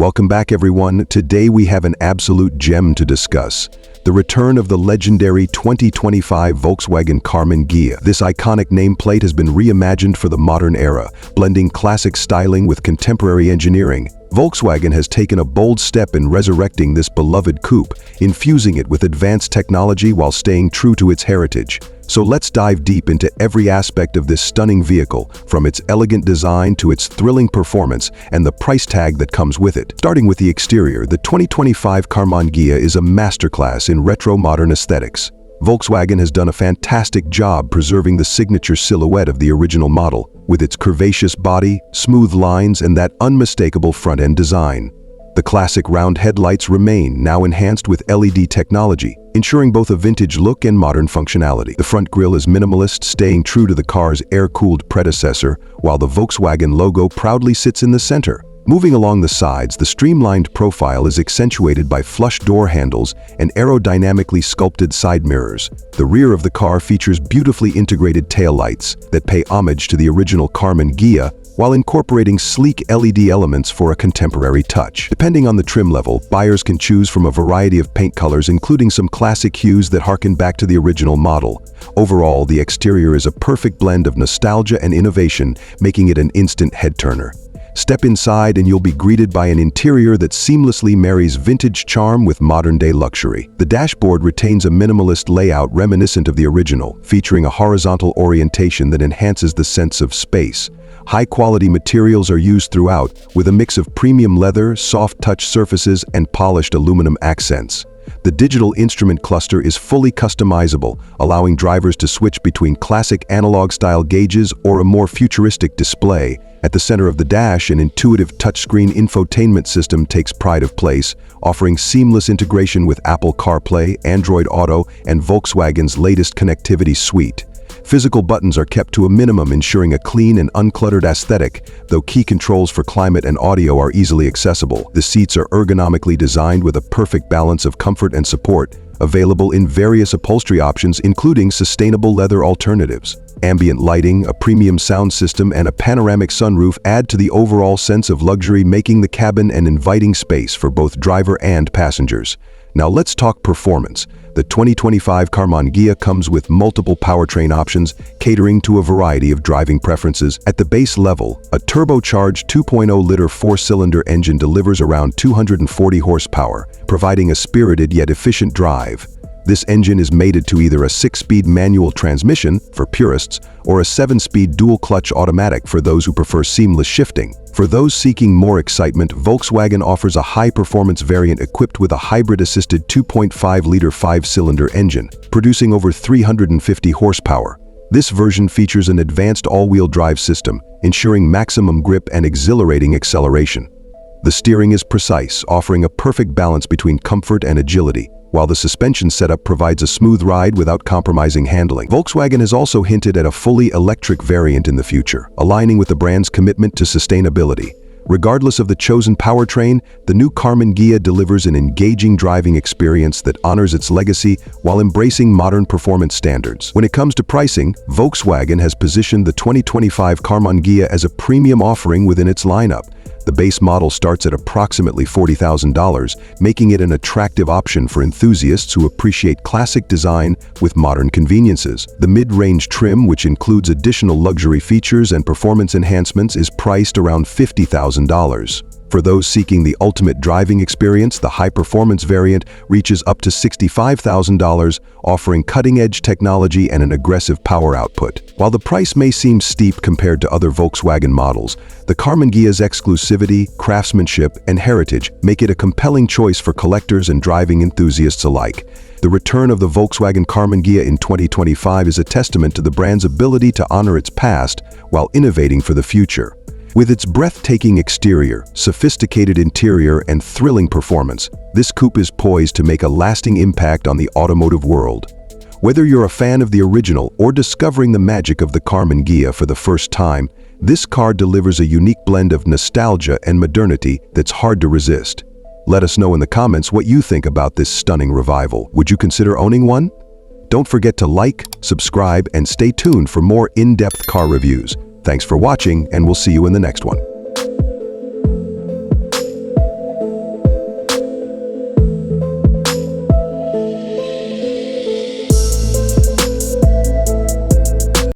Welcome back, everyone. Today we have an absolute gem to discuss. The return of the legendary 2025 Volkswagen Karmann Ghia. This iconic nameplate has been reimagined for the modern era, blending classic styling with contemporary engineering. Volkswagen has taken a bold step in resurrecting this beloved coupe, infusing it with advanced technology while staying true to its heritage. So let's dive deep into every aspect of this stunning vehicle, from its elegant design to its thrilling performance and the price tag that comes with it. Starting with the exterior, the 2025 Karmann Ghia is a masterclass in retro-modern aesthetics. Volkswagen has done a fantastic job preserving the signature silhouette of the original model, with its curvaceous body, smooth lines, and that unmistakable front-end design. The classic round headlights remain, now enhanced with LED technology, ensuring both a vintage look and modern functionality. The front grille is minimalist, staying true to the car's air-cooled predecessor, while the Volkswagen logo proudly sits in the center. Moving along the sides, the streamlined profile is accentuated by flush door handles and aerodynamically sculpted side mirrors. The rear of the car features beautifully integrated taillights that pay homage to the original Karmann Ghia, while incorporating sleek LED elements for a contemporary touch. Depending on the trim level, buyers can choose from a variety of paint colors, including some classic hues that harken back to the original model. Overall, the exterior is a perfect blend of nostalgia and innovation, making it an instant head-turner. Step inside and you'll be greeted by an interior that seamlessly marries vintage charm with modern-day luxury. The dashboard retains a minimalist layout reminiscent of the original, featuring a horizontal orientation that enhances the sense of space. High-quality materials are used throughout, with a mix of premium leather, soft touch surfaces, and polished aluminum accents. The digital instrument cluster is fully customizable, allowing drivers to switch between classic analog-style gauges or a more futuristic display. At the center of the dash, an intuitive touchscreen infotainment system takes pride of place, offering seamless integration with Apple CarPlay, Android Auto, and Volkswagen's latest connectivity suite. Physical buttons are kept to a minimum, ensuring a clean and uncluttered aesthetic, though key controls for climate and audio are easily accessible. The seats are ergonomically designed with a perfect balance of comfort and support, available in various upholstery options including sustainable leather alternatives. Ambient lighting, a premium sound system, and a panoramic sunroof add to the overall sense of luxury, making the cabin an inviting space for both driver and passengers. Now let's talk performance. The 2025 Karmann Ghia comes with multiple powertrain options, catering to a variety of driving preferences. At the base level, a turbocharged 2.0-liter four-cylinder engine delivers around 240 horsepower, providing a spirited yet efficient drive. This engine is mated to either a 6-speed manual transmission, for purists, or a 7-speed dual-clutch automatic for those who prefer seamless shifting. For those seeking more excitement, Volkswagen offers a high-performance variant equipped with a hybrid-assisted 2.5-liter 5-cylinder engine, producing over 350 horsepower. This version features an advanced all-wheel drive system, ensuring maximum grip and exhilarating acceleration. The steering is precise, offering a perfect balance between comfort and agility, while the suspension setup provides a smooth ride without compromising handling. Volkswagen has also hinted at a fully electric variant in the future, aligning with the brand's commitment to sustainability. Regardless of the chosen powertrain, the new Karmann Ghia delivers an engaging driving experience that honors its legacy while embracing modern performance standards. When it comes to pricing, Volkswagen has positioned the 2025 Karmann Ghia as a premium offering within its lineup. The base model starts at approximately $40,000, making it an attractive option for enthusiasts who appreciate classic design with modern conveniences. The mid-range trim, which includes additional luxury features and performance enhancements, is priced around $50,000. For those seeking the ultimate driving experience, the high-performance variant reaches up to $65,000, offering cutting-edge technology and an aggressive power output. While the price may seem steep compared to other Volkswagen models, the Karmann Ghia's exclusivity, craftsmanship, and heritage make it a compelling choice for collectors and driving enthusiasts alike. The return of the Volkswagen Karmann Ghia in 2025 is a testament to the brand's ability to honor its past while innovating for the future. With its breathtaking exterior, sophisticated interior, and thrilling performance, this coupe is poised to make a lasting impact on the automotive world. Whether you're a fan of the original or discovering the magic of the Karmann Ghia for the first time, this car delivers a unique blend of nostalgia and modernity that's hard to resist. Let us know in the comments what you think about this stunning revival. Would you consider owning one? Don't forget to like, subscribe, and stay tuned for more in-depth car reviews. Thanks for watching, and we'll see you in the next one.